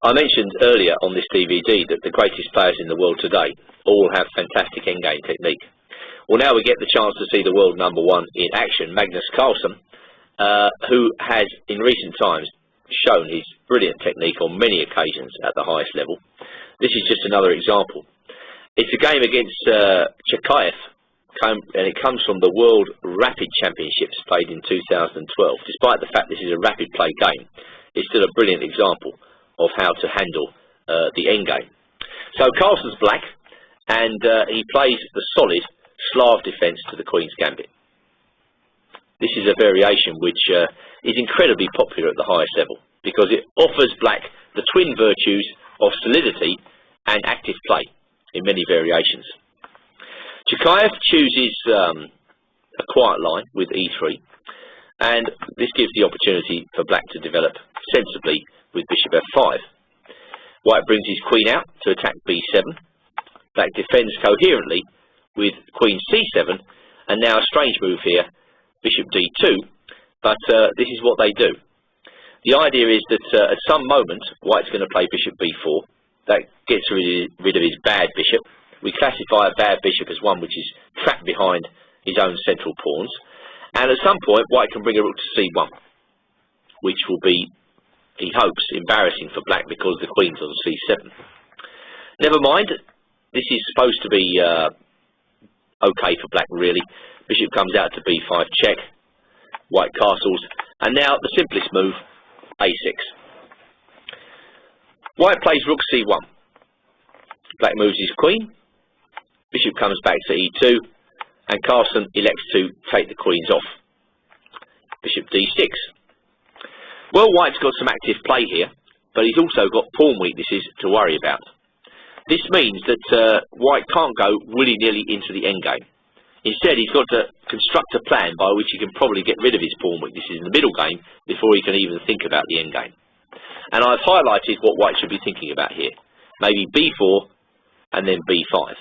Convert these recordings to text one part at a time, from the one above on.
I mentioned earlier on this DVD that the greatest players in the world today all have fantastic endgame technique. Well, now we get the chance to see the world number one in action, Magnus Carlsen, who has in recent times shown his brilliant technique on many occasions at the highest level. This is just another example. It's a game against Chikaev, and it comes from the World Rapid Championships played in 2012. Despite the fact this is a rapid play game, it's still a brilliant example of how to handle the endgame. So Carlsen's black, and he plays the solid Slav defence to the Queen's Gambit. This is a variation which is incredibly popular at the highest level because it offers black the twin virtues of solidity and active play in many variations. Chikaev chooses a quiet line with e3, and this gives the opportunity for black to develop sensibly with bishop f5. White brings his queen out to attack b7. Black defends coherently with queen c7, and now a strange move here, bishop d2, but this is what they do. The idea is that at some moment White's going to play bishop b4. That gets rid of his bad bishop. We classify a bad bishop as one which is trapped behind his own central pawns, and at some point White can bring a rook to c1, which will be, he hopes, embarrassing for black because the queen's on c7. Never mind, this is supposed to be okay for black really. Bishop comes out to b5 check, White castles, and now the simplest move, a6. White plays rook c1. Black moves his queen, bishop comes back to e2, and Carlsen elects to take the queens off. Bishop d6. Well, White's got some active play here, but he's also got pawn weaknesses to worry about. This means that White can't go willy-nilly into the endgame. Instead, he's got to construct a plan by which he can probably get rid of his pawn weaknesses in the middle game before he can even think about the endgame. And I've highlighted what White should be thinking about here. Maybe b4 and then b5.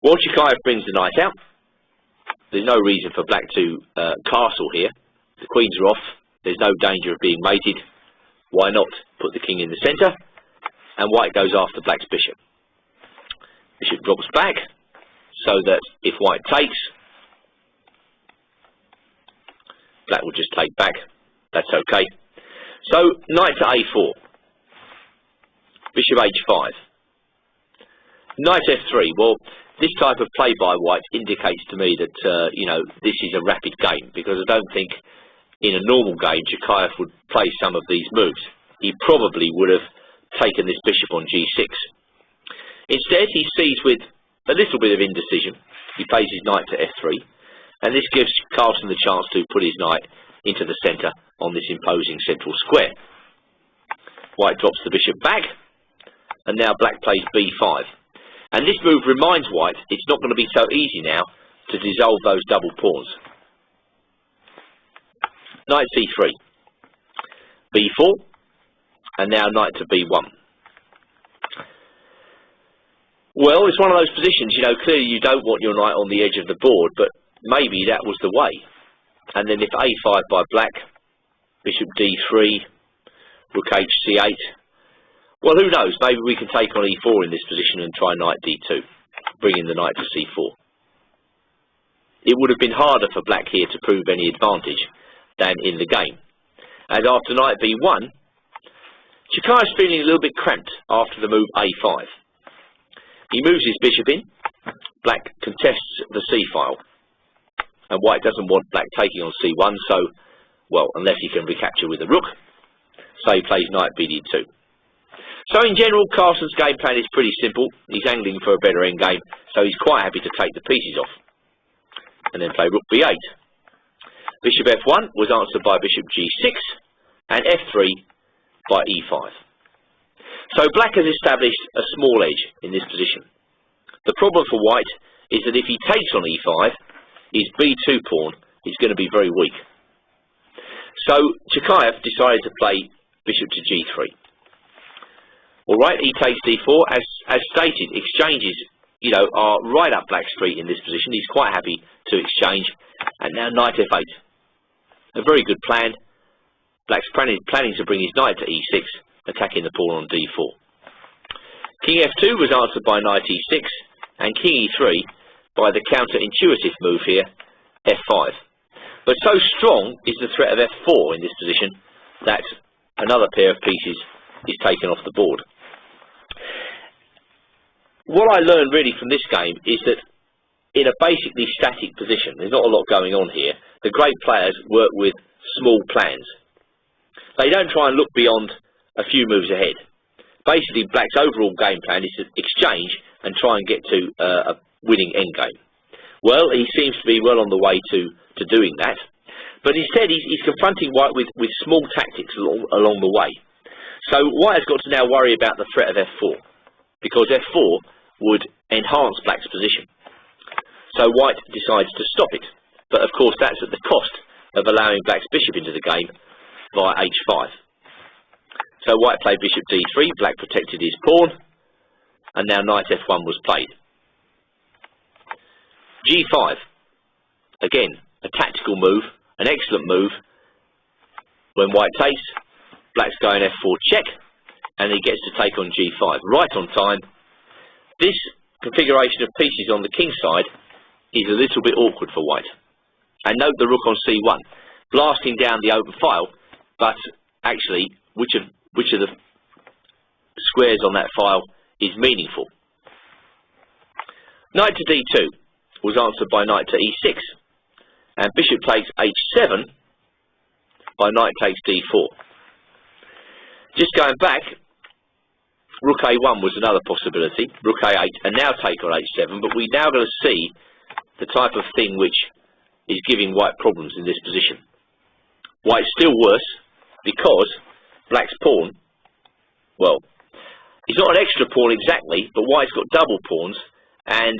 While Chikaev brings the knight out, there's no reason for black to castle here. The queens are off. There's no danger of being mated. Why not put the king in the centre? And White goes after black's bishop. Bishop drops back, so that if White takes, black will just take back. That's okay. So, knight to a4. Bishop h5. Knight f3. Well, this type of play by White indicates to me that, this is a rapid game, because I don't think in a normal game Chikaev would play some of these moves. He probably would have taken this bishop on g6. Instead, he sees with a little bit of indecision. He plays his knight to f3, and this gives Carlsen the chance to put his knight into the centre on this imposing central square. White drops the bishop back, and now black plays b5. And this move reminds White it's not going to be so easy now to dissolve those double pawns. Knight c3, b4, and now knight to b1. Well, it's one of those positions, clearly you don't want your knight on the edge of the board, but maybe that was the way. And then if a5 by black, bishop d3, rook hc8, well, who knows, maybe we can take on e4 in this position and try knight d2, bringing the knight to c4. It would have been harder for black here to prove any advantage than in the game, as after knight b1, Chikaev's feeling a little bit cramped after the move a5. He moves his bishop in, black contests the c-file, and White doesn't want black taking on c1, so, well, unless he can recapture with a rook, so he plays knight bd2. So in general, Carlsen's game plan is pretty simple. He's angling for a better endgame, so he's quite happy to take the pieces off, and then play rook b8. Bishop f1 was answered by bishop g6, and f3 by e5. So black has established a small edge in this position. The problem for White is that if he takes on e5, his b2 pawn is going to be very weak. So Chikaev decided to play bishop to g3. Alright, he takes d4. As stated, exchanges, are right up black's street in this position. He's quite happy to exchange. And now knight f8. A very good plan. Black's planning to bring his knight to e6, attacking the pawn on d4. King f2 was answered by knight e6, and king e3 by the counter-intuitive move here, f5. But so strong is the threat of f4 in this position that another pair of pieces is taken off the board. What I learned really from this game is that in a basically static position, there's not a lot going on here, the great players work with small plans. They don't try and look beyond a few moves ahead. Basically, Black's overall game plan is to exchange and try and get to a winning endgame. Well, he seems to be well on the way to doing that, but instead he's confronting White with small tactics along the way. So White has got to now worry about the threat of f4, because f4 would enhance Black's position. So White decides to stop it, but of course that's at the cost of allowing Black's bishop into the game via h5. So White played bishop d3, Black protected his pawn, and now knight f1 was played. g5, again a tactical move, an excellent move. When White takes, Black's going f4 check, and he gets to take on g5, right on time. This configuration of pieces on the king side is a little bit awkward for White. And note the rook on c1, blasting down the open file, but actually which of the squares on that file is meaningful. Knight to d2 was answered by knight to e6, and bishop takes h7 by knight takes d4. Just going back, rook a1 was another possibility, rook a8, and now take on h7, but we now going to see the type of thing which is giving White problems in this position. White's still worse because Black's pawn, well, he's not an extra pawn exactly, but White's got double pawns, and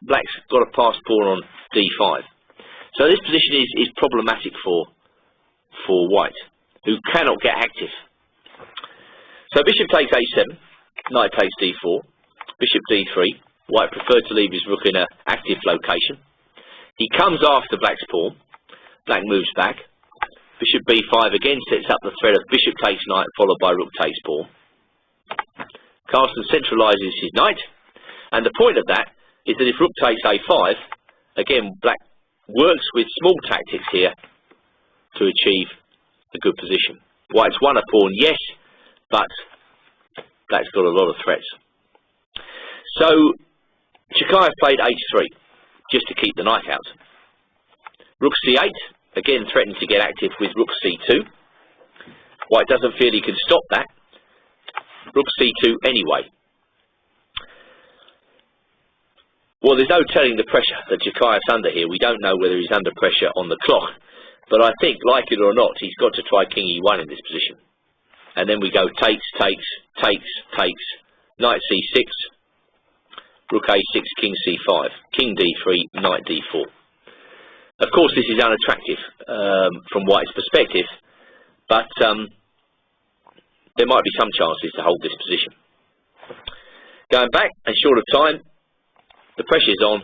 Black's got a passed pawn on d5. So this position is problematic for White, who cannot get active. So bishop takes h7, knight takes d4, bishop d3. White preferred to leave his rook in an active location. He comes after Black's pawn. Black moves back. Bishop b5 again sets up the threat of bishop takes knight followed by rook takes pawn. Carlsen centralises his knight, and the point of that is that if rook takes a5, again Black works with small tactics here to achieve a good position. White's won a pawn, yes, but Black's got a lot of threats. So Chikaev played h3 just to keep the knight out. Rook c8, again threatened to get active with rook c2. White doesn't feel he can stop that. Rook c2 anyway. Well, there's no telling the pressure that Chikaev's under here. We don't know whether he's under pressure on the clock, but I think, like it or not, he's got to try king e1 in this position. And then we go takes, knight c6, rook a6, king c5, king d3, knight d4. Of course, this is unattractive from White's perspective, but there might be some chances to hold this position. Going back, and short of time, the pressure's on,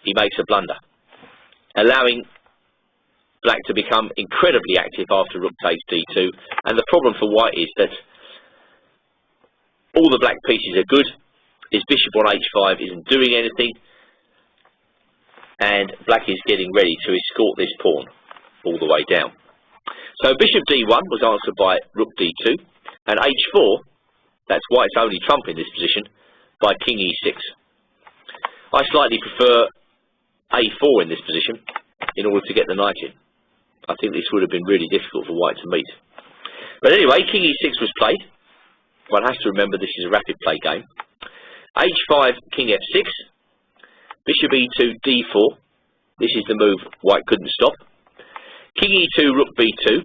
he makes a blunder, allowing Black to become incredibly active after rook takes d2, and the problem for White is that all the Black pieces are good, his bishop on h5 isn't doing anything, and Black is getting ready to escort this pawn all the way down. So bishop d1 was answered by rook d2, and h4, that's White's only trump in this position, by king e6. I slightly prefer a4 in this position in order to get the knight in. I think this would have been really difficult for White to meet. But anyway, king e6 was played. One has to remember this is a rapid play game. h5, king f6, bishop e2, d4. This is the move White couldn't stop. King e2, rook b2.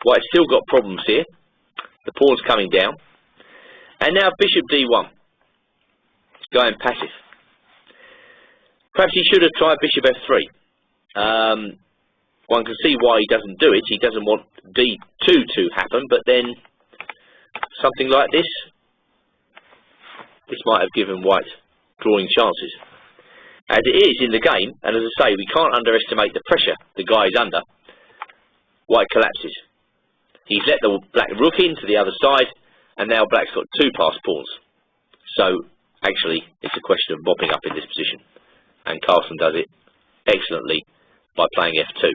White's still got problems here. The pawn's coming down. And now bishop d1. It's going passive. Perhaps he should have tried bishop f3. One can see why he doesn't do it. He doesn't want d2 to happen, but then something like this might have given White drawing chances. As it is in the game, and as I say, we can't underestimate the pressure the guy is under, White collapses. He's let the Black rook into the other side, and now black's got 2 passed pawns. So actually it's a question of mopping up in this position, and Carlsen does it excellently by playing f2.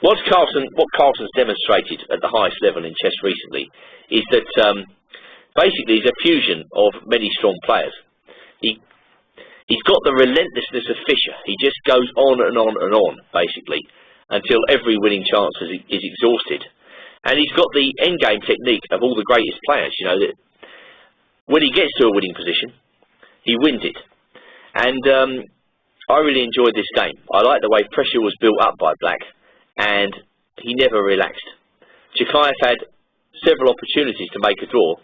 What Carlsen's demonstrated at the highest level in chess recently is that basically he's a fusion of many strong players. He's got the relentlessness of Fischer. He just goes on and on and on, basically, until every winning chance is exhausted. And he's got the endgame technique of all the greatest players, you know, that when he gets to a winning position, he wins it. And I really enjoyed this game. I like the way pressure was built up by black, and he never relaxed. Chikaev had several opportunities to make a draw,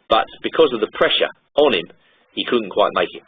but because of the pressure on him, he couldn't quite make it.